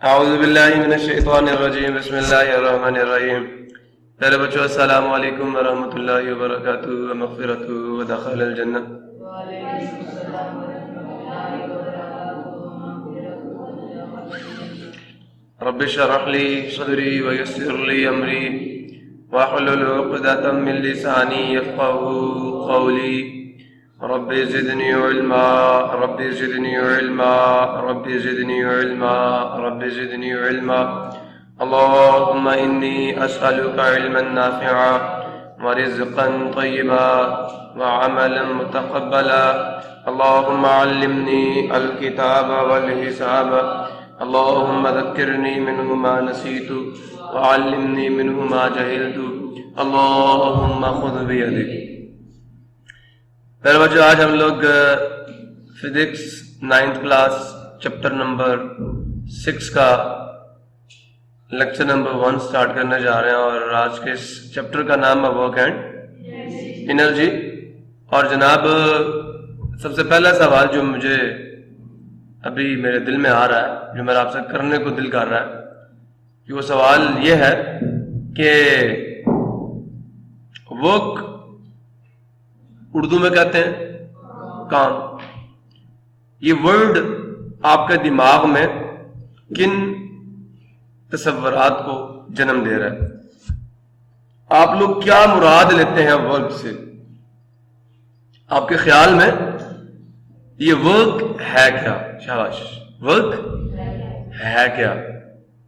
اعوذ باللہ من الشیطان الرجیم بسم اللہ الرحمن الرحیم. پیارے بچوں السلام علیکم ورحمۃ اللہ وبرکاتہ ومغفرۃ ودخل الجنہ. رب اشرح لی صدری ویسر لی امری واحلل عقدۃ من لسانی یفقهوا قولی. رب زدنی علما رب زدنی علما رب زدنی علما رب زدنی علما. اللهم انی اسألک علما نافعا ورزقا طیبا وعملا متقبلا. اللهم علمنی الکتاب والحساب. اللهم ذکرنی منه ما نسیت وعلمنی منه ما جہلت. اللهم خذ بیدک. پہلے بچوں آج ہم لوگ physics 9th class chapter number 6 کا لیکچر نمبر 1 سٹارٹ کرنے جا رہے ہیں، اور آج کے اس چیپٹر کا نام ہے ورک اینڈ انرجی. اور جناب سب سے پہلا سوال جو مجھے ابھی میرے دل میں آ رہا ہے، جو میرا آپ سے کرنے کو دل کر رہا ہے، کہ وہ سوال یہ ہے کہ ورک اردو میں کہتے ہیں کام. یہ ورڈ آپ کے دماغ میں کن تصورات کو جنم دے رہا ہے؟ آپ لوگ کیا مراد لیتے ہیں ورک سے؟ آپ کے خیال میں یہ ورک ہے کیا؟ شاباش، ورک ہے کیا؟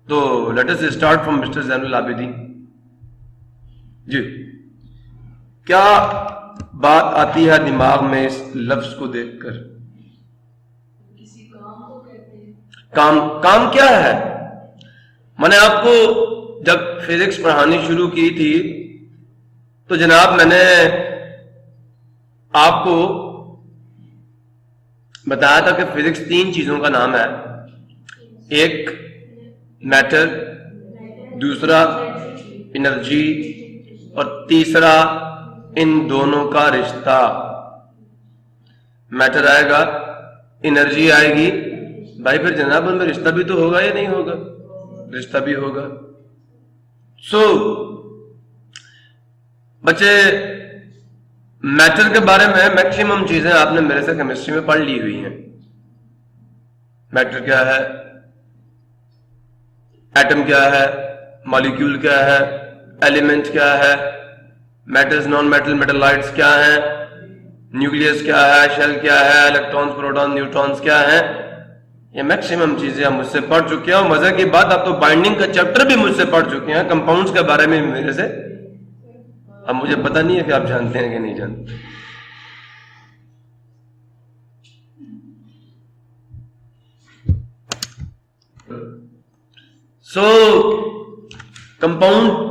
تو let us start from Mr Zain Ul Abidin. جی، کیا بات آتی ہے دماغ میں اس لفظ کو دیکھ کر؟ کسی کام کو کہتے ہیں. کام کیا ہے؟ میں نے آپ کو جب فزکس پڑھانی شروع کی تھی تو جناب میں نے آپ کو بتایا تھا کہ فزکس 3 چیزوں کا نام ہے. ایک میٹر، دوسرا انرجی، اور تیسرا ان دونوں کا رشتہ. میٹر آئے گا، انرجی آئے گی. بھائی پھر جناب ان میں رشتہ بھی تو ہوگا یا نہیں ہوگا؟ رشتہ بھی ہوگا. سو بچے، میٹر کے بارے میں میکسیمم چیزیں آپ نے میرے سے کیمسٹری میں پڑھ لی ہوئی ہیں. میٹر کیا ہے، ایٹم کیا ہے، مالیکیول کیا ہے، ایلیمنٹ کیا ہے، میٹرز، نان میٹل میٹلائٹس کیا ہیں، نیوکلیس کیا ہے، شیل کیا ہے، الیکٹرانز، پروٹون، نیوٹرونز کیا ہیں. یہ میکسیمم چیزیں آپ مجھ سے پڑھ چکے ہیں. اور مزے کی بات، آپ تو بائنڈنگ کا چیپٹر بھی مجھ سے پڑھ چکے ہیں، کمپاؤنڈز کے بارے میں میرے سے. اب مجھے پتہ نہیں ہے کہ آپ جانتے ہیں کہ نہیں جانتے. سو کمپاؤنڈ،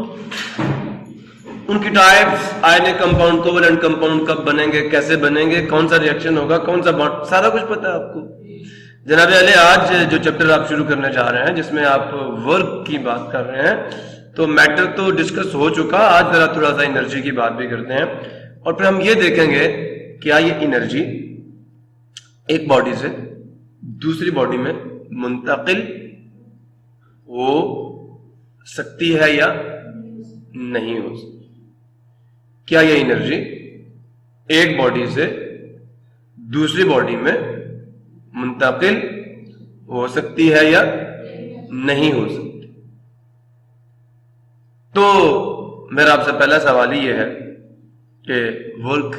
ان کی ٹائپس، آئنک کمپاؤنڈ، کوولنٹ کمپاؤنڈ کب بنیں گے، کیسے بنیں گے، کون سا ریئیکشن ہوگا، کون سا بانڈ، سارا کچھ پتہ ہے آپ کو. جناب علی، آج جو چیپٹر آپ شروع کرنے جا رہے ہیں جس میں آپ ورک کی بات کر رہے ہیں، تو میٹر تو ڈسکس ہو چکا. آج ذرا تھوڑا سا انرجی کی بات بھی کرتے ہیں، اور پھر ہم یہ دیکھیں گے کیا یہ انرجی ایک باڈی سے دوسری باڈی میں منتقل ہو سکتی ہے یا نہیں ہو سکتی. کیا یہ انرجی ایک باڈی سے دوسری باڈی میں منتقل ہو سکتی ہے یا نہیں ہو سکتی؟ تو میرا آپ سے پہلا سوال یہ ہے کہ ورک،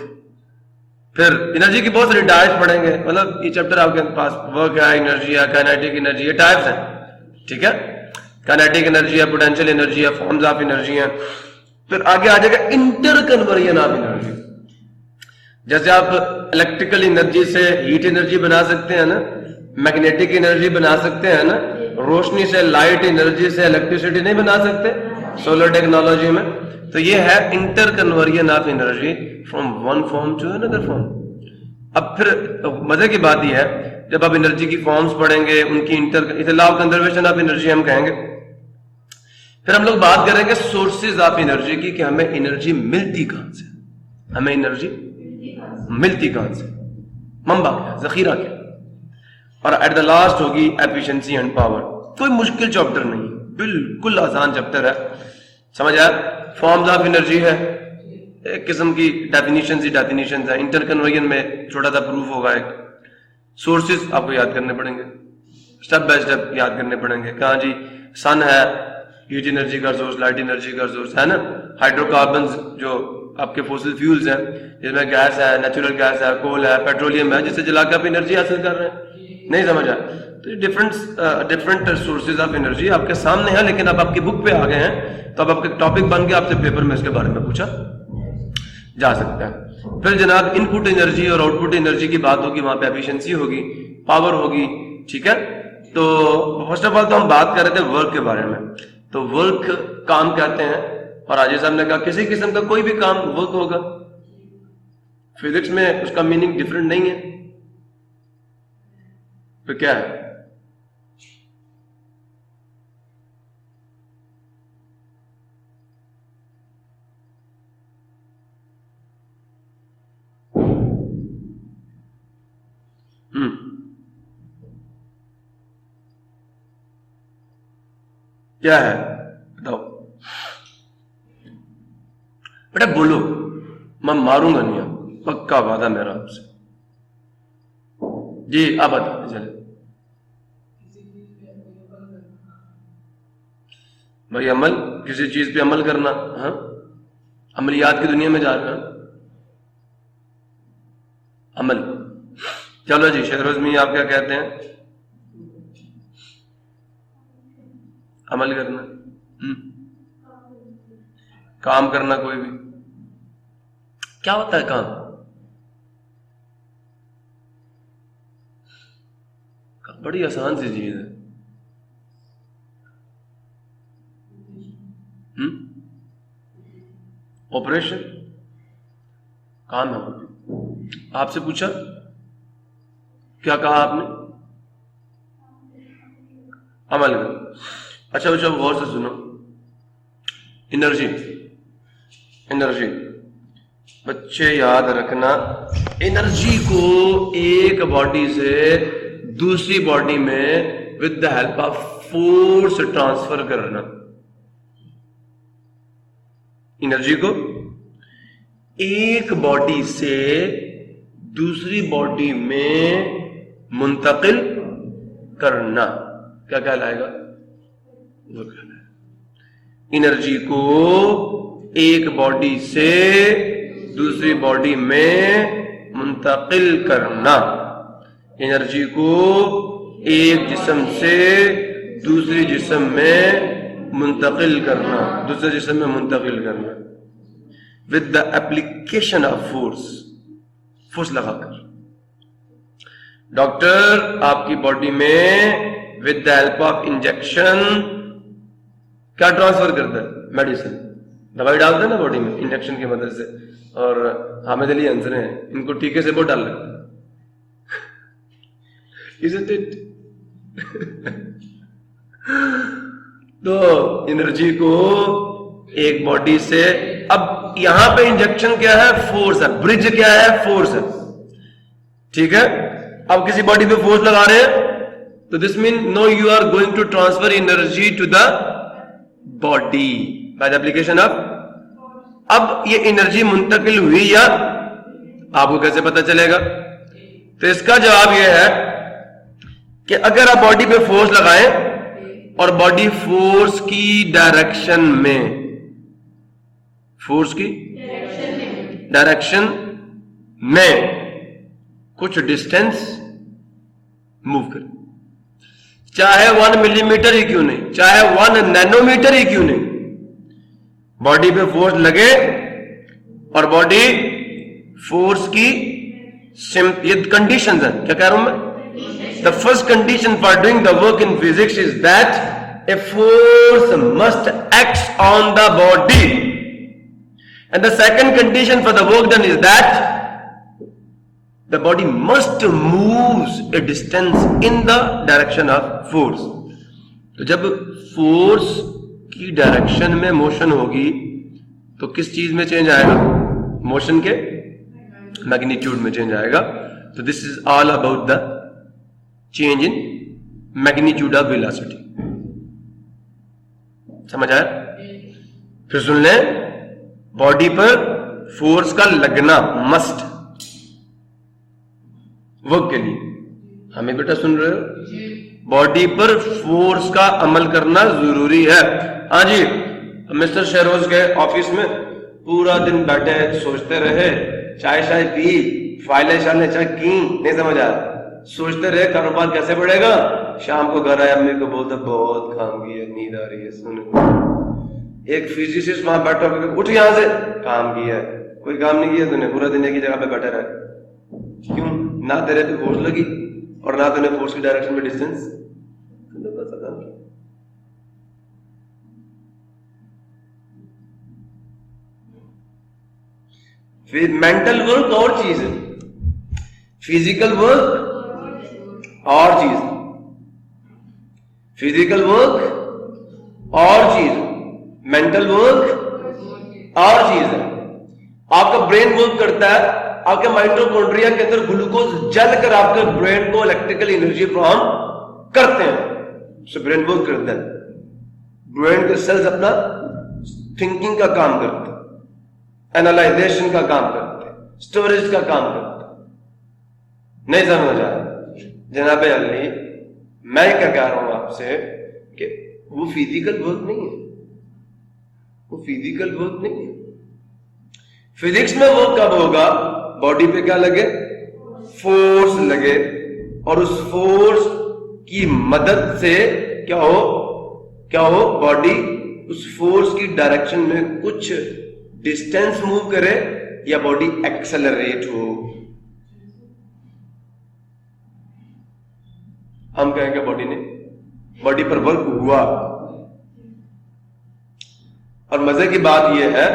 پھر انرجی کی بہت ساری ٹائپس پڑھیں گے. مطلب یہ چیپٹر آپ کے پاس ورک ہے، انرجی ہے، کائنیٹک انرجی، یہ ٹائپس ہیں. ٹھیک ہے، کائنیٹک انرجی ہے، پوٹینشیل انرجی ہے، فارمز آف انرجی ہیں. پھر آگے آ جائے گا انٹر کنورژن آف انرجی. جیسے آپ الیکٹریکل انرجی سے ہیٹ انرجی بنا سکتے ہیں نا، میگنیٹک انرجی بنا سکتے ہیں نا، روشنی سے، لائٹ انرجی سے الیکٹریسٹی نہیں بنا سکتے سولر ٹیکنالوجی میں. تو یہ ہے inter conversion of energy from one form to another form. اب پھر مزے کی بات یہ ہے، جب آپ انرجی کی فارمز پڑھیں گے، ان کی law of conservation of energy ہم کہیں گے. پھر ہم لوگ بات کریں گے سورسز آف انرجی کی، کہ ہمیں انرجی ملتی کہاں سے، ہمیں انرجی ملتی کہاں سے، منبع کیا، ذخیرہ کیا. اور ایٹ دا لاسٹ ہوگی ایفیشنسی اینڈ پاور. کوئی مشکل چیپٹر نہیں، بالکل آسان چیپٹر ہے. سمجھ آیا؟ فارمز آف انرجی ہے، ایک قسم کی ڈیفینیشنز ہی ڈیفینیشنز ہیں. انٹر کنورژن میں چھوٹا سا پروف ہوگا. ایک سورسز آپ کو یاد کرنے پڑیں گے، اسٹیپ بائی اسٹیپ یاد کرنے پڑیں گے. کہاں جی سن ہے ہیٹ انرجی کا سورس، لائٹ انرجی کا سورس ہے نا. ہائیڈرو کاربنز جو آپ کے فوسل فیولز ہیں، جس میں گیس ہے، نیچرل گیس ہے، کول ہے، پیٹرولیم ہے، جس سے جلا کے آپ انرجی حاصل کر رہے ہیں. نہیں سمجھا؟ تو ڈفرنٹ سورسز آف انرجی آپ کے سامنے ہیں، لیکن اب آپ کی بک پہ آ گئے ہیں تو اب آپ کے ٹاپک بن کے آپ سے پیپر میں اس کے بارے میں پوچھا جا سکتا ہے. پھر جناب ان پٹ انرجی اور آؤٹ پٹ انرجی کی بات ہوگی، وہاں پہ ایفیشنسی ہوگی، پاور ہوگی. ٹھیک ہے. تو فرسٹ آف آل تو ہم بات کر رہے تھے ورک کے بارے میں. تو ورک کام کہتے ہیں، اور آج صاحب نے کہا کسی قسم کا کوئی بھی کام ورک ہوگا. فزکس میں اس کا میننگ ڈفرنٹ نہیں ہے. تو کیا ہے؟ کیا ہے بتاؤ بیٹا، بولو. میں ماروں گا نہیں، آپ پکا وعدہ میرا آپ سے. جی آپ بتا چلے بھائی. عمل، کسی چیز پہ عمل کرنا. ہاں عملیات کی دنیا میں جا رہا عمل. چلو جی شہروز میں آپ کیا کہتے ہیں؟ عمل کرنا، کام کرنا. کوئی بھی کیا ہوتا ہے کام؟ بڑی آسان سی چیز ہے. آپریشن کام ہے. آپ سے پوچھا کیا کہا آپ نے؟ عمل کر. اچھا بچہ غور سے سنو. انرجی بچے یاد رکھنا، انرجی کو ایک باڈی سے دوسری باڈی میں with the help of force transfer کرنا. انرجی کو ایک باڈی سے دوسری باڈی میں منتقل کرنا کیا کہلائے گا؟ وہ کہلائے گا. انرجی کو ایک باڈی سے دوسری باڈی میں منتقل کرنا. انرجی کو ایک جسم سے دوسری جسم میں منتقل کرنا، دوسرے جسم میں منتقل کرنا with the application of force لگا کر. ڈاکٹر آپ کی باڈی میں with the help of injection کیا ٹرانسفر کرتا ہے؟ میڈیسن. دوائی ڈالتے ہیں نا باڈی میں انجیکشن کی مدد سے. اور حامد علی ہنس رہے ہیں، ان کو ٹیکے سے بہت ڈال لگتا ہے. Isn't it؟ تو انرجی کو ایک باڈی سے، اب یہاں پہ انجیکشن کیا ہے؟ فورس ہے. برج کیا ہے؟ فورس ہے. ٹھیک ہے. اب کسی باڈی پہ فورس لگا رہے ہیں تو this mean no you are going to transfer energy to the body by the application of. اب یہ انرجی منتقل ہوئی یا آپ کو کیسے پتا چلے گا؟ تو اس کا جواب یہ ہے کہ اگر آپ باڈی پہ فورس لگائیں اور باڈی فورس کی ڈائریکشن میں کچھ ڈسٹینس موو کرے، چاہے 1 ملی میٹر ہی کیوں نہیں، چاہے 1 نینو میٹر ہی کیوں نہیں، باڈی پہ فورس لگے اور باڈی فورس کی یہ کنڈیشنز ہیں. کیا کہہ رہا ہوں میں؟ The first condition for doing the work in physics is that a force must act on the body, and the second condition for the work done is that the body must move a distance in the direction of force. تو جب force کی direction میں motion ہوگی تو کس چیز میں change آئے گا؟ موشن کے میگنیٹیوڈ میں چینج آئے گا. تو this is all about the change in magnitude of velocity. سمجھ آیا؟ پھر سن لیں، باڈی پر فورس کا لگنا مسٹ ورک کے لیے. ہمیں بیٹا سن رہے ہو؟ باڈی پر فورس کا عمل کرنا ضروری ہے. ہاں جی، مسٹر شہروز کے آفس میں پورا دن بیٹھے سوچتے رہے، چائے شائے پی، فائلیں شائلیں چیک کی، نہیں سمجھ آیا، سوچتے رہے کاروبار کیسے بڑھے گا. شام کو گھر آیا، امی کو بولتا بہت کام کی ہے، نیند آ رہی ہے. سن، ایک فزسسٹ وہاں بیٹھا اٹھ یہاں سے، کام کیا ہے؟ کوئی کام نہیں کیا تو نے، پورا دن ایک ہی جگہ پہ بیٹھا رہا. کیوں؟ نہ تیرے پہ فورس لگی اور نہ تو نے فورس کی ڈائریکشن میں ڈسٹینس. مینٹل ورک اور چیز ہے، فزیکل ورک اور چیز، فزیکل ورک اور چیز، مینٹل ورک اور چیز ہے. آپ کا برین ورک کرتا ہے، آپ کے مائٹوکونڈریا کے اندر گلوکوز جل کر آپ کے برین کو الیکٹریکل انرجی فراہم کرتے ہیں. برین ورک کرتا ہے، برین کے سیلز اپنا تھنکنگ کا کام کرتے ہیں، اینالائزیشن کا کام کرتے ہیں، اسٹوریج کا کام کرتے ہیں. نہیں سمجھ آ رہا جناب علی؟ میں کیا کہہ رہا ہوں آپ سے کہ وہ فزیکل ورک نہیں ہے، وہ فزیکل ورک نہیں ہے. فزکس میں ورک کب ہوگا؟ باڈی پہ کیا لگے؟ فورس لگے، اور اس فورس کی مدد سے کیا ہو باڈی اس فورس کی ڈائریکشن میں کچھ ڈسٹینس موو کرے یا باڈی ایکسلریٹ ہو. ہم کہیں گے باڈی پر ورک ہوا. اور مزے کی بات یہ ہے،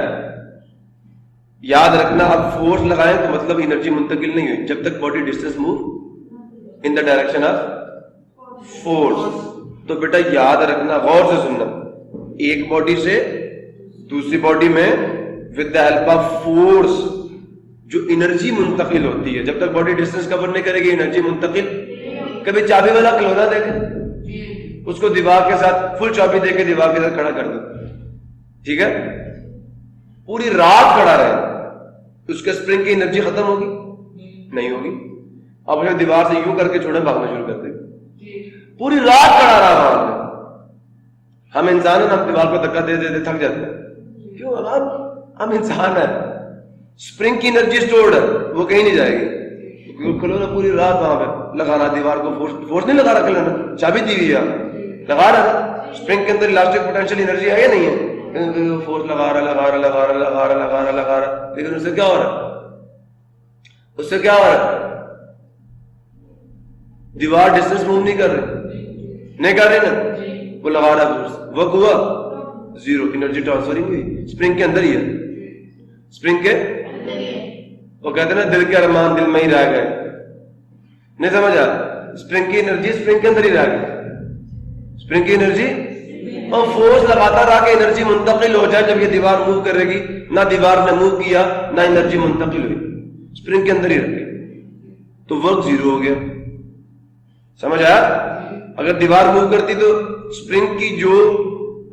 یاد رکھنا، آپ فورس لگائیں تو مطلب انرجی منتقل نہیں ہوئی جب تک body distance move in the direction of force. تو بیٹا یاد رکھنا، غور سے سننا، ایک باڈی سے دوسری باڈی میں with the help of force جو انرجی منتقل ہوتی ہے، جب تک باڈی ڈسٹینس کور نہیں کرے گی انرجی منتقل. کبھی چابی والا کھلونا دیکھے، اس کو دیوار کے ساتھ فل چابی دے کے دیوار کے ساتھ کھڑا کر دو، ٹھیک ہے، پوری رات کھڑا رہے، اس کے اسپرنگ کی انرجی ختم ہوگی؟ نہیں ہوگی. اب اسے دیوار سے یوں کر کے چھوڑے، بھاگنا شروع کر دے، پوری رات کھڑا رہا وہاں پہ. ہم انسان ہیں، ہم دیوار کو دھکا دے دے تھک جاتے ہیں. کیوں؟ ہم انسان ہیں، اسپرنگ کی انرجی اسٹورڈ ہے، وہ کہیں نہیں جائے گی. کھلو نا پوری رات وہاں پہ لگا رہا دیوار کو، فورس نہیں لگا رہا، کھلونا چابی دی ہوئی ہے، لگا رہا. اسپرنگ کے اندر الاسٹک پوٹینشیل انرجی ہے یا نہیں ہے؟ فورس لگا رہا، لیکن اس سے کیا ہو رہا ہے؟ دیوار ڈسٹینس موو نہیں کر رہی نا، وہ لگا رہا فورس، ورک ہوا زیرو، انرجی ٹرانسفر ہی ہوئی. اسپرنگ کے اندر ہی ہے، اسپرنگ کے، وہ کہتے ہیں نا دل کے ارمان دل میں ہی رہ گئے. نہیں سمجھا؟ اسپرنگ کی انرجی اسپرنگ کے اندر ہی رہ گئی، اسپرنگ کی انرجی، اور فورس لگاتا رہا کہ انرجی منتقل ہو جائے. جب یہ دیوار موو کرے گی، نہ دیوار نے موو کیا نہ انرجی منتقل ہوئی، اسپرنگ کے اندر ہی رکھے، تو ورک زیرو ہو گیا. سمجھ آیا؟ اگر دیوار موو کرتی تو اسپرنگ کی جو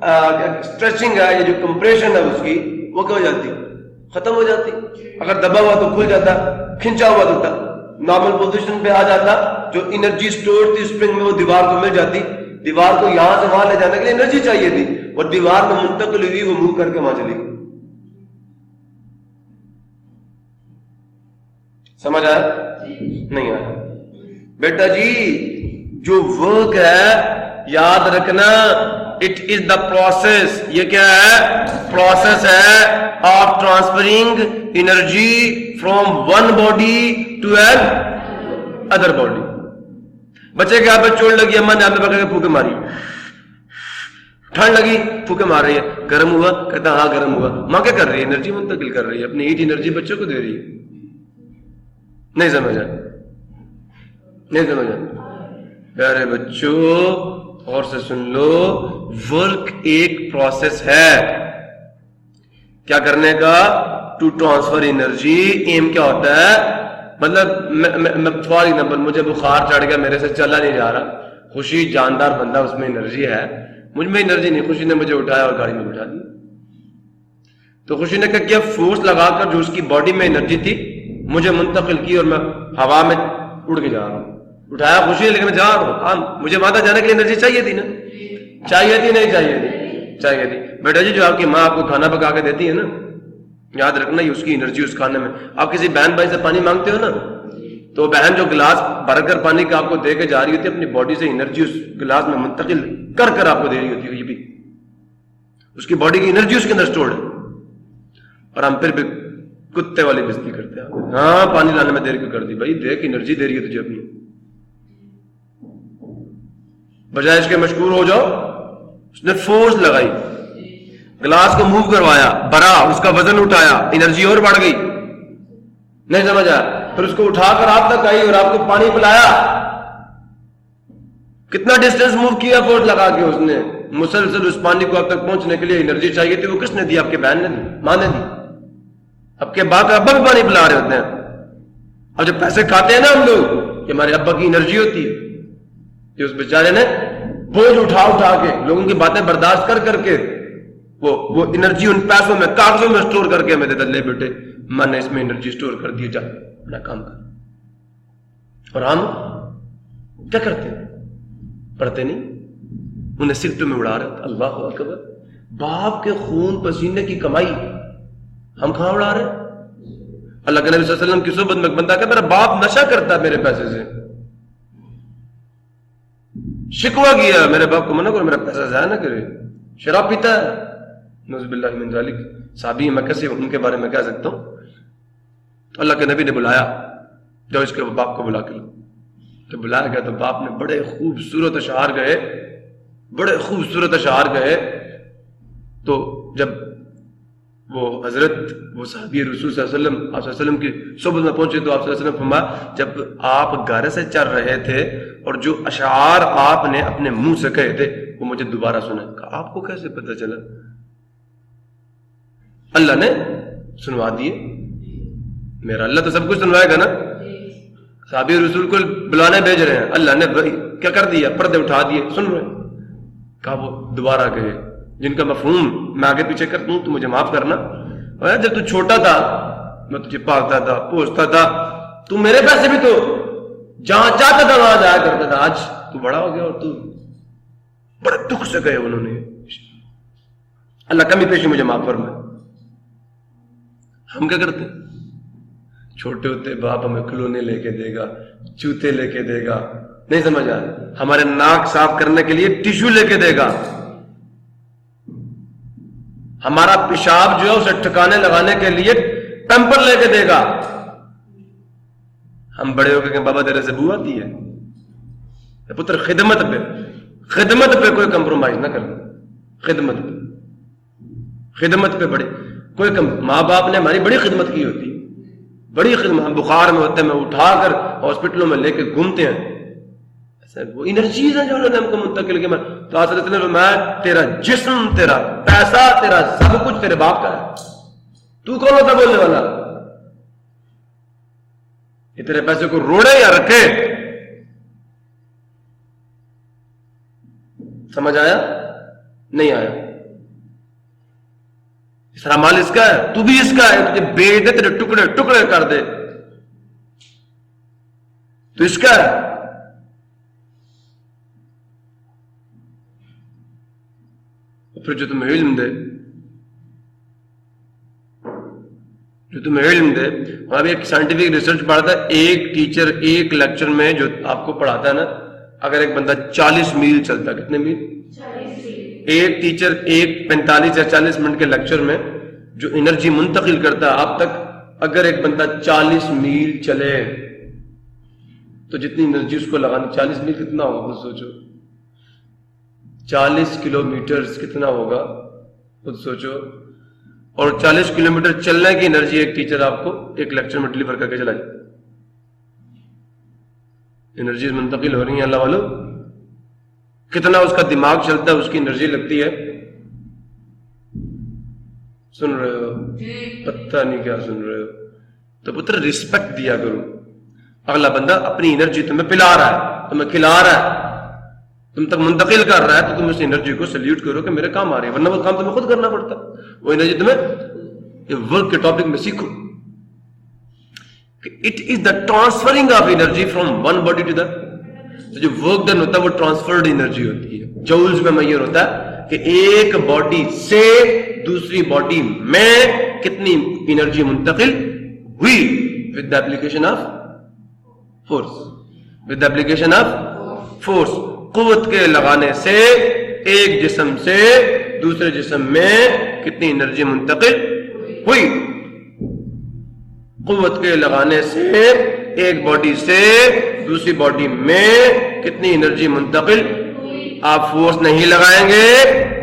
اسٹریچنگ ہے یا جو کمپریشن ہے اس کی، وہ کیا ہو جاتی؟ ختم ہو جاتی. اگر دبا ہوا تو کھل جاتا، کھنچا ہوا تو نارمل پوزیشن پہ آ جاتا. جو انرجی اسٹور تھی اسپرنگ میں وہ دیوار کو مل جاتی. دیوار کو یہاں سے وہاں لے جانے کے لیے انرجی چاہیے تھی، اور دیوار میں منتقل ہوئی، وہ موو کر کے وہاں چلی گئی. سمجھ آیا؟ نہیں آیا بیٹا جی. جو ورک ہے یاد رکھنا، اٹ از دا پروسیس. یہ کیا ہے؟ پروسیس ہے of transferring energy from one body to another body. بچے کے ہاتھ میں چوٹ لگی، اما نے ہاتھ میں پکڑ کے پھوکے ماری، ٹھنڈ لگی پھوکے مار رہی ہے، گرم ہوا، کہتا ہاں گرم ہوا. ماں کیا کر رہی ہے؟ انرجی منتقل کر رہی ہے، اپنی ہیٹ انرجی بچوں کو دے رہی ہے. نہیں سمجھا؟ نہیں سمجھا؟ پیارے بچوں اور سے سن لو، ورک ایک پروسیس ہے کیا کرنے کا؟ To transfer energy. ایم کیا ہوتا ہے؟ مطلب فار ایگزامپل مجھے بخار چڑھ گیا، میرے سے چلا نہیں جا رہا، خوشی جاندار بندہ، اس میں انرجی ہے، مجھ میں انرجی نہیں. خوشی نے مجھے اٹھایا اور گاڑی میں بٹھا دیا. تو خوشی نے کیا فورس لگا کر جو اس کی باڈی میں انرجی تھی مجھے منتقل کی اور میں ہوا میں اڑ کے جا رہا ہوں. اٹھایا خوشی ہے لیکن میں جا رہا ہوں. ہاں مجھے وہاں تک جانے کے لیے انرجی چاہیے تھی نا, چاہیے تھی نہیں چاہیے تھی, چاہیے تھی. بیٹا جی جو آپ کی ماں آپ کو کھانا پکا کے دیتی ہے نا, یاد رکھنا یہ اس کی انرجی اس کھانے میں. آپ کسی بہن بھائی سے پانی مانگتے ہو نا تو بہن جو گلاس بھر کر پانی کا آپ کو دے کے جا رہی ہوتی ہے اپنی باڈی سے انرجی اس گلاس میں منتقل کر کر آپ کو دے رہی ہوتی ہے. یہ بھی اس کی باڈی کی انرجی اس کے اندر اسٹورڈ ہے. اور ہم پھر بھی کتے والی بستی کرتے ہیں. ہاں پانی لانے میں دیر کیوں کر دی بھائی, دیکھ انرجی دے رہی ہے تجھے اپنی. بجائے اس کے مشکور ہو جاؤ. اس نے فورس لگائی, گلاس کو موو کروایا, بھرا, اس کا وزن اٹھایا, انرجی اور بڑھ گئی. نہیں سمجھا؟ پھر اس کو اٹھا کر آپ تک آئی اور آپ کو پانی پلایا. کتنا ڈسٹینس موو کیا فورس لگا کے اس نے. مسلسل اس پانی کو اب تک پہنچنے کے لیے انرجی چاہیے تھی. وہ کس نے دی؟ آپ کے بہن نے دی, ماں نے دی. اب کے باپ کا ابا بھی پانی پلا رہے ہوتے ہیں. اب جب پیسے کھاتے ہیں نا ہم لوگ, یہ ہمارے ابا کی انرجی ہوتی ہے کہ اس بیچارے نے بوجھ اٹھا اٹھا کے لوگوں کی باتیں برداشت کر کر کے وہ انرجی ان پیسوں میں کاغذوں میں سٹور کر کے ہمیں دے دے, لے بیٹے میں نے اس میں انرجی سٹور کر دی, جا اپنا کام کر. اور ہم کیا کرتے ہیں؟ پڑھتے نہیں, انہیں سکٹوں میں اڑا رہے. اللہ اکبر, باپ کے خون پسینے کی کمائی ہم کہاں اڑا رہے ہیں؟ اللہ کے نبی صلی اللہ علیہ وسلم کی صحبت میں بندہ کہ میرا باپ نشہ کرتا ہے میرے پیسے سے. شکوہ کیا میرے باپ کو منع کرو, میرا پیسہ ضائع نہ کرے, شراب پیتا ہے. نعوذ باللہ من ذالک. صحابی میں کیسے ان کے بارے میں کہہ سکتا ہوں. تو اللہ کے نبی نے بلایا, جب اس کے باپ کو بلا کے لو. تو بلایا گیا تو باپ نے بڑے خوبصورت اشعار گئے, بڑے خوبصورت اشعار گئے. تو جب وہ حضرت وہ صحابی رسول صلی اللہ علیہ وسلم آپ صلی اللہ علیہ وسلم کی صحبت میں پہنچے تو آپ صلی اللہ علیہ وسلم فرمایا جب آپ گھر سے چل رہے تھے اور جو اشعار آپ نے اپنے منہ سے کہے تھے وہ مجھے دوبارہ سنا. کہا آپ کو کیسے پتہ چلا؟ اللہ نے سنوا دیے. میرا اللہ تو سب کچھ سنوائے گا نا. صحابی رسول کو بلانے بھیج رہے ہیں, اللہ نے کیا کر دیا؟ پردے اٹھا دیے, سن رہے ہیں. کہا وہ دوبارہ کہے جن کا مفہوم میں آگے پیچھے کرتا ہوں تو مجھے معاف کرنا. جب تو چھوٹا تھا میں تجھے پالتا تھا, پوچھتا تھا, تو میرے پیسے بھی تو جہاں چاہتا تھا وہاں جایا کرتا تھا. آج تو بڑا ہو گیا اور تو بڑے دکھ سے گئے انہوں نے. اللہ کمی پیشی مجھے معاف فرمائے. ہم کیا کرتے ہیں؟ چھوٹے ہوتے باپ ہمیں کھلونے لے کے دے گا, جوتے لے کے دے گا, نہیں سمجھا, ہمارے ناک صاف کرنے کے لیے ٹیشو لے کے دے گا, ہمارا پیشاب جو ہے اسے ٹھکانے لگانے کے لیے پیمپر لے کے دے گا. ہم بڑے ہو کے کہ بابا تیرے سے بو آتی ہے. پتر خدمت پہ کوئی کمپرومائز نہ کرنا. خدمت پہ بڑے کوئی ماں باپ نے ہماری بڑی خدمت کی ہوتی, بڑی خدمت. ہم بخار میں ہوتے ہیں, میں اٹھا کر ہاسپٹلوں میں لے کے گھومتے ہیں. وہ انرجیز ہیں جو انہوں نے ہم کو منتقل کیا. تو حضرت نے فرمایا تیرا جسم, تیرا پیسہ, تیرا سب کچھ تیرے باپ کا ہے. تو کون ہوتا بولنے والا؟ یہ تیرے پیسے کو روڑے یا رکھے؟ سمجھ آیا؟ نہیں آیا. سارا مال اس کا ہے, تو بھی اس کا ہے. تجھے بیچ دے, تیرے ٹکڑے ٹکڑے کر دے, تو اس کا ہے. پھر جو تمہیں علم دے, وہاں بھی ایک سائنٹیفک ریسرچ پڑھتا ہے. ایک ٹیچر ایک لیکچر میں جو آپ کو پڑھاتا ہے نا, اگر ایک بندہ 40 میل چلتا ہے, کتنے میل؟ 40 میل. ایک ٹیچر ایک 45 یا 40 منٹ کے لیکچر میں جو انرجی منتقل کرتا ہے آپ تک, اگر ایک بندہ 40 میل چلے تو جتنی انرجی اس کو لگانی, 40 میل کتنا ہوگا خود سوچو. 40 کلومیٹر کتنا ہوگا خود سوچو. اور 40 کلومیٹر چلنے کی انرجی ایک ٹیچر آپ کو ایک لیکچر میں ڈلیور کر کے چلا جائے. انرجیز منتقل ہو رہی ہیں اللہ والو. کتنا اس کا دماغ چلتا ہے, اس کی انرجی لگتی ہے. سن رہے ہو؟ پتہ نہیں کیا سن رہے ہو. تو پتر رسپیکٹ دیا کرو. اگلا بندہ اپنی انرجی تمہیں پلا رہا ہے, تمہیں کھلا رہا ہے, تم تک منتقل کر رہا ہے تو تم اس انرجی کو سلیوٹ کرو کہ میرے کام آ رہی ہے، ورنہ وہ کام تمہیں خود کرنا پڑتا. وہ انرجی تمہیں ورک کے ٹاپک میں سیکھو. It is the transferring of energy from one body to the. جو ورک ڈن ہوتا ہے وہ ٹرانسفرڈ انرجی ہوتی ہے. جولز میں میئر ہوتا ہے کہ ایک باڈی سے دوسری باڈی میں کتنی انرجی منتقل ہوئی with the application of force. With the application of force. قوت کے لگانے سے ایک جسم سے دوسرے جسم میں کتنی انرجی منتقل ہوئی. قوت کے لگانے سے ایک باڈی سے دوسری باڈی میں کتنی انرجی منتقل. آپ فورس نہیں لگائیں گے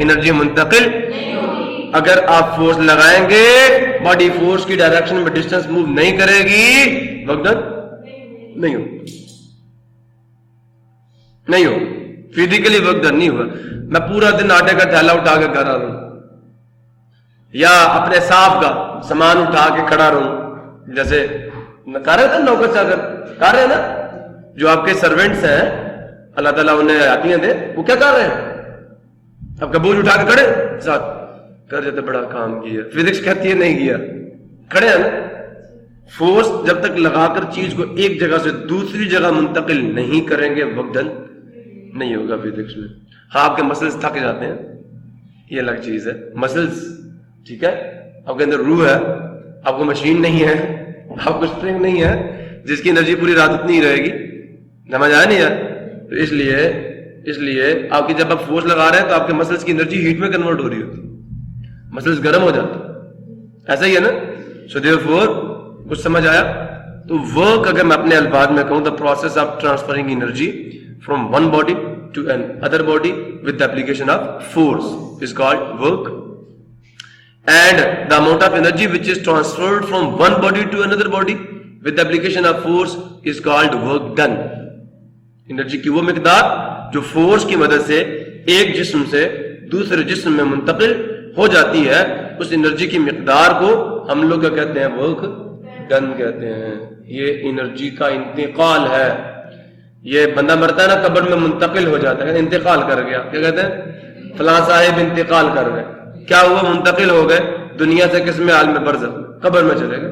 انرجی منتقل. اگر آپ فورس لگائیں گے باڈی فورس کی ڈائریکشن میں ڈسٹینس موو نہیں کرے گی، وقت نہیں ہو نہیں ہو فزیکلی ورک ڈن نہیں ہوا. میں پورا دن آٹے کا تھیلا اٹھا کے کھڑا رہوں یا اپنے صاحب کا سامان اٹھا کے کھڑا رہوں، جیسے کر رہے تھے نوکر چاکر کر رہے ہیں نا، جو آپ کے سروینٹس ہیں اللہ تعالیٰ انہیں آتی ہیں دے، وہ کیا کر رہے ہیں؟ اب کا بوجھ اٹھا کے کھڑے ساتھ کر جاتے، بڑا کام کیا. فزکس کہتی ہے نہیں کیا، کھڑے ہیں نا. فورس جب تک لگا کر چیز کو ایک جگہ سے دوسری جگہ منتقل نہیں کریں گے وقت ڈن نہیں ہوگا فزکس میں. ہاں آپ کے مسلز تھک جاتے ہیں، یہ الگ چیز ہے. مسلز ٹھیک ہے، آپ کے اندر روح ہے، آپ کو مشین نہیں ہے، آپ کو اسپرنگ نہیں ہے جس کی انرجی پوری رات اتنی رہے گی. سمجھ آیا نہیں یار؟ تو اس لیے آپ کی جب آپ فورس لگا رہے ہیں تو آپ کے مسلز کی انرجی ہیٹ میں کنورٹ ہو رہی ہوتی، مسلز گرم ہو جاتے. ایسا ہی ہے نا. سو دیئرفور کچھ سمجھ آیا؟ تو ورک اگر میں اپنے الفاظ میں کہوں، the process of transferring energy from one body to another body with the application of force is called work. And the amount of energy which is transferred from one body to another body with the application of force is called work done. Energy کی وہ مقدار جو force کی مدد سے ایک جسم سے دوسرے جسم میں منتقل ہو جاتی ہے، اس انرجی کی مقدار کو ہم لوگ کیا کہتے ہیں؟ ورک ڈن کہتے ہیں. یہ انرجی کا انتقال ہے. یہ بندہ مرتا ہے نا قبر میں منتقل ہو جاتا ہے، انتقال کر گیا. کیا کہتے ہیں؟ فلاں صاحب انتقال کر گئے. کیا ہوا؟ منتقل ہو گئے دنیا سے کس میں؟ عالم برزخ، قبر میں چلے گئے.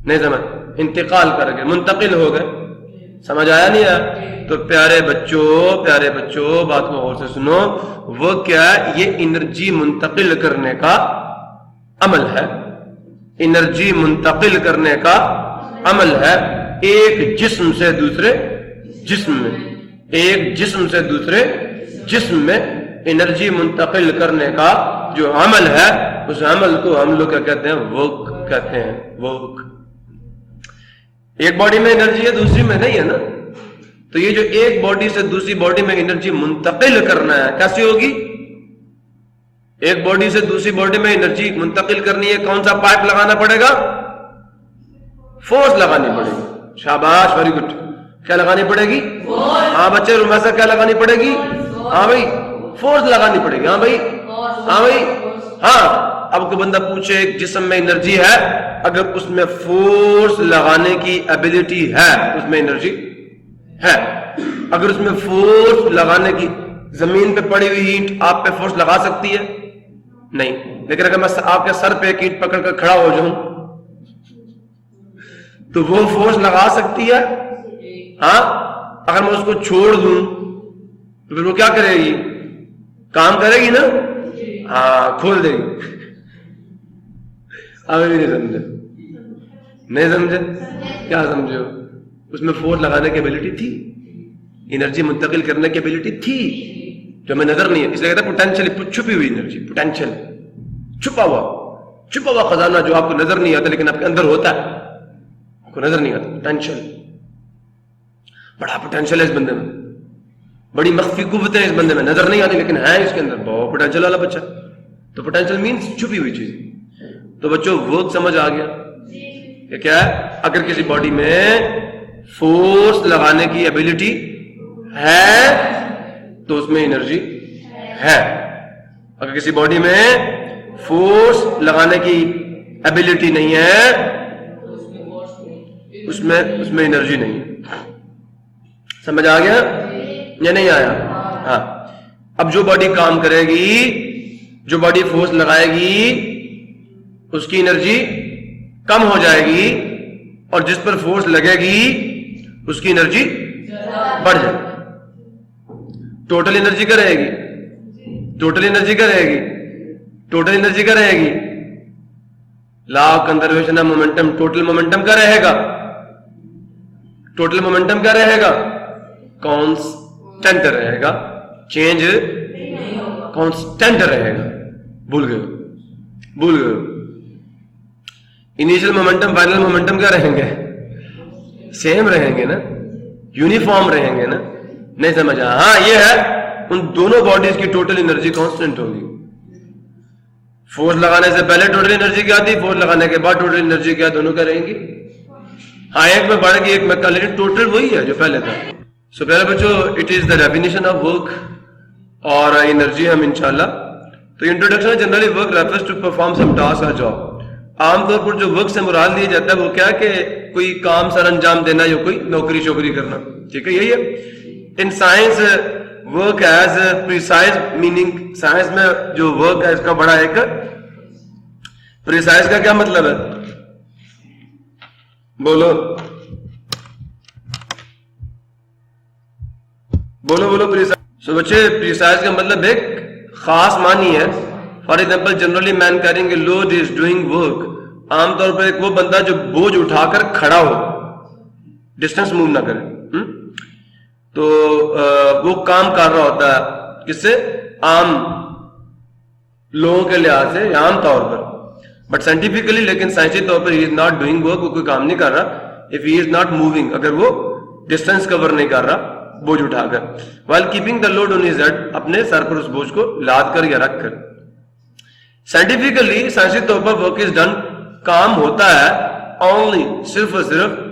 نہیں سمجھ؟ انتقال کر گئے، منتقل ہو گئے. سمجھ آیا نہیں آیا؟ تو پیارے بچوں بات کو غور سے سنو. وہ کیا ہے؟ یہ انرجی منتقل کرنے کا عمل ہے. انرجی منتقل کرنے کا عمل ہے ایک جسم سے دوسرے جسم میں. ایک جسم سے دوسرے جسم میں انرجی منتقل کرنے کا جو عمل ہے، اس عمل کو ہم لوگ کیا کہتے ہیں؟ ورک کہتے ہیں. ورک. ایک باڈی میں انرجی ہے دوسری میں نہیں ہے نا. تو یہ جو ایک باڈی سے دوسری باڈی میں انرجی منتقل کرنا ہے، کیسے ہوگی؟ ایک باڈی سے دوسری باڈی میں انرجی منتقل کرنی ہے، کون سا پائپ لگانا پڑے گا؟ فورس لگانی پڑے گی. شاباش، ویری گڈ. کیا لگانی پڑے گی؟ ہاں بچے رومیسا کیا لگانی پڑے گی؟ ہاں بھائی فورس لگانی پڑے گی. ہاں بھائی ہاں بھائی ہاں. اب کوئی بندہ پوچھے ایک جسم میں انرجی ہے، اگر اس میں فورس لگانے کی ایبلٹی ہے تو اس میں انرجی ہے. اگر اس میں فورس لگانے کی، زمین پہ پڑی ہوئی اینٹ آپ پہ فورس لگا سکتی ہے؟ نہیں. لیکن اگر میں آپ کے سر پہ ایک اینٹ پکڑ کر کھڑا ہو جاؤں تو وہ فورس لگا سکتی ہے؟ ہاں. اگر میں اس کو چھوڑ دوں تو پھر وہ کیا کرے گی؟ کام کرے گی نا. ہاں، کھول دے گی. ابھی بھی نہیں سمجھے؟ نہیں سمجھے؟ کیا سمجھو؟ اس میں فورس لگانے کی ایبلٹی تھی، انرجی منتقل کرنے کی ایبلٹی تھی جو ہمیں نظر نہیں ہے. اس لیے کہتے ہیں پوٹینشیل، چھپی ہوئی انرجی. پوٹینشیل چھپا ہوا خزانہ جو آپ کو نظر نہیں آتا لیکن آپ کے اندر ہوتا ہے، آپ کو نظر نہیں آتا. پوٹینشیل، بڑا پوٹینشیل ہے اس بندے میں، بڑی مخفی قوتیں اس بندے میں نظر نہیں آتی لیکن ہے اس کے اندر بہت پوٹینشیل والا بچہ. تو پوٹینشیل مینس چھپی ہوئی چیز. تو بچوں ورک سمجھ آ گیا کہ کیا ہے؟ اگر کسی باڈی میں فورس لگانے کی ایبلٹی ہے تو اس میں انرجی ہے. اگر کسی باڈی میں فورس لگانے کی ایبلٹی نہیں ہے اس میں انرجی نہیں ہے. سمجھ آ گیا یا نہیں آیا؟ ہاں اب جو باڈی کام کرے گی, جو باڈی فورس لگائے گی, اس کی انرجی کم ہو جائے گی, اور جس پر فورس لگے گی اس کی انرجی بڑھ جائے گی. ٹوٹل انرجی کیا رہے گی, ٹوٹل انرجی کیا رہے گی, ٹوٹل انرجی کیا رہے گی, law of conservation of momentum, total momentum کیا رہے گا, ٹوٹل مومنٹم کیا رہے گا, کانسٹنٹ رہے گا, چینج کانسٹنٹ رہے گا. بھول گئے, بھول گئے. انیشل مومنٹم فائنل مومنٹم کیا رہیں گے, سیم رہیں گے نا, یونیفارم رہیں گے نا. نہیں سمجھا؟ ہاں یہ ہے ان دونوں باڈیز کی ٹوٹل انرجی کانسٹنٹ ہوگی. فورس لگانے سے پہلے ٹوٹل انرجی کیا تھی, فورس لگانے کے بعد ٹوٹل انرجی کیا, دونوں کیا رہیں گی. ہاں ایک میں بڑھ گئی ایک میں کل, لیکن ٹوٹل وہی ہے جو پہلے تھا. سو پیارے بچوں, it is the definition of work اور انرجی ہم انشاءاللہ. تو انٹروڈکشن ہے generally work refers to perform some task اور جاب. عام طور پر جو ورک سے مراد لیا جاتا ہے وہ کیا کہ کوئی کام سر انجام دینا یا کوئی نوکری شوکری کرنا. ٹھیک ہے, یہی ہے. In science work has precise meaning, science میں جو ورک ہے اس کا بڑا ایک پریسائز کا کیا مطلب ہے, بولو بولو بولو. پریسائز, سو بچے پریسائز کا مطلب ایک خاص معنی ہے. For example generally man carrying a load is doing work. عام طور پر ایک وہ بندہ جو بوجھ اٹھا کر کھڑا ہو, ڈسٹینس موو نہ کرے, تو وہ کام کر رہا ہوتا ہے کس سے, عام لوگوں کے لحاظ سے عام طور پر. بٹ سائنٹیفکلی لیکن سائنسی طور پر ہی از ناٹ ڈوئنگ ورک, وہ کوئی کام نہیں کر رہا. If he is not moving, اگر وہ ڈسٹینس کور نہیں کر رہا بوجھ اٹھا کر, while keeping the load on his head, اپنے سر پر اس بوجھ کو لاد کر یا رکھ کر. سائنٹیفکلی سائنسی طور پر ورک از ڈن, کام ہوتا ہے only, صرف اور صرف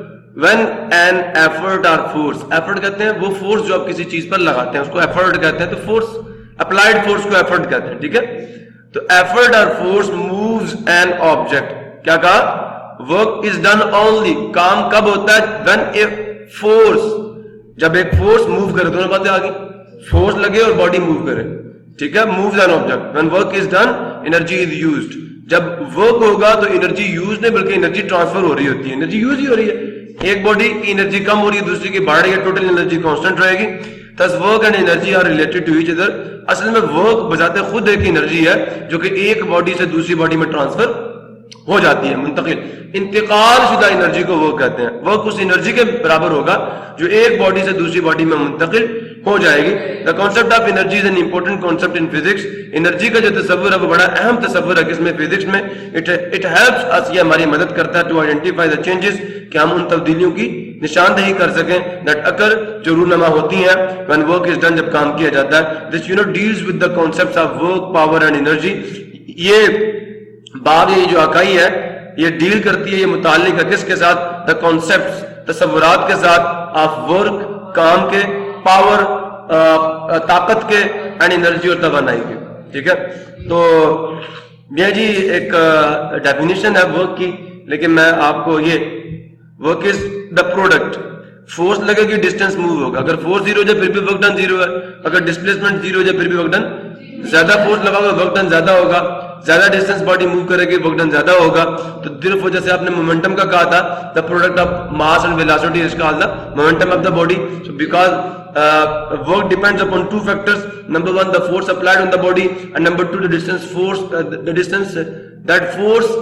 when an effort or force, effort کہتے ہیں وہ فورس جو آپ کسی چیز پر لگاتے ہیں اس کو effort کہتے ہیں. تو فورس, اپلائڈ فورس کو effort کہتے ہیں. ٹھیک ہے, تو effort or force moves an object. کیا کہا, work is done only, کام کب ہوتا ہے, when a force, جب ایک فورس موو کرے, دونوں باتیں آ گئی, فورس لگے اور باڈی موو کرے. ٹھیک ہے, moves an object. when work is done energy is used. جب ورک ہوگا تو انرجی یوز نہیں بلکہ انرجی ٹرانسفر ہو رہی ہوتی ہے, انرجی یوز ہی ہو رہی ہے. ایک باڈی کی انرجی کم ہو رہی ہے دوسری کی بڑھ رہی ہے, ٹوٹل انرجی کانسٹنٹ رہے گی. thus work and energy are related to each other. اصل میں ورک بذات خود ایک انرجی ہے جو کہ ایک باڈی سے دوسری باڈی میں ٹرانسفر ہو جاتی ہے, منتقل, انتقال شدہ انرجی کو ورک کہتے ہیں. ورک اس انرجی کے برابر ہوگا جو ایک باڈی سے دوسری باڈی میں منتقل ہو جائے گی. The concept of energy is an important concept in physics. Energy کا جو تصور ہے وہ بڑا اہم تصور ہے کس میں, فزکس میں. اٹ ہیلپس اس, یہ ہماری مدد کرتا ہے ٹو آئیڈینٹیفائی دا چینجز, کہ ہم ان تبدیلیوں کی نشاندہی کر سکیں, دیٹ اکر, جو رونما ہوتی ہیں when work is done, جب کام کیا جاتا ہے. دس deals with the concepts of work, power and energy. یہ باب, یہ جو اکائی ہے یہ ڈیل کرتی ہے, یہ متعلق ہے کس کے ساتھ, دا کانسیپٹس, تصورات کے ساتھ, آف ورک, کام کے, پاور, طاقت کے, اینڈ انرجی اور توانائی کے. ٹھیک ہے, تو یہ جی ایک ڈیفینیشن ہے ورک کی. لیکن میں آپ کو یہ, work is the product, force لگے گی ڈسٹینس موو ہوگا, اگر فورس زیرو جائے پھر بھی ورک ڈن زیرو ہے, اگر ڈسپلیسمنٹ زیرو جائے پھر بھی ورک ڈن, زیادہ فورس لگاؤ گا ورک ڈن زیادہ ہوگا, زیادہ ڈسٹینس باڈی موو کرے گی ورک ڈن زیادہ ہوگا. تو صرف جیسے آپ نے مومنٹم کا کہا تھا, the product of mass and velocity is called the momentum of the body. So because work depends upon two factors. Number one, the force applied on the body, and number two, the distance force, the distance that force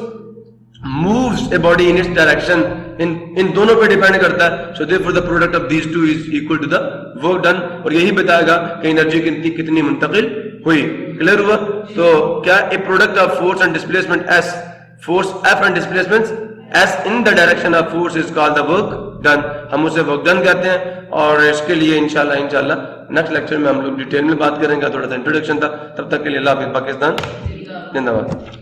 moves a body in its direction. ان دونوں پہ depend کرتا ہے. So therefore the product of these two is equal to the work done. اور یہی بتائے گا کہ energy کتنی منتقل ہوئی. کلیئر ہوا؟ تو کیا a product of force and displacement S, force F and displacement S in the direction of force is called the work done. ہم اسے work done کہتے ہیں. اور اس کے لیے انشاءاللہ نیکسٹ لیکچر میں ہم لوگ ڈیٹیل میں بات کریں گے. تھوڑا سا انٹروڈکشن تھا. تب تک کے لیے اللہ حافظ. پاکستان زندہ باد.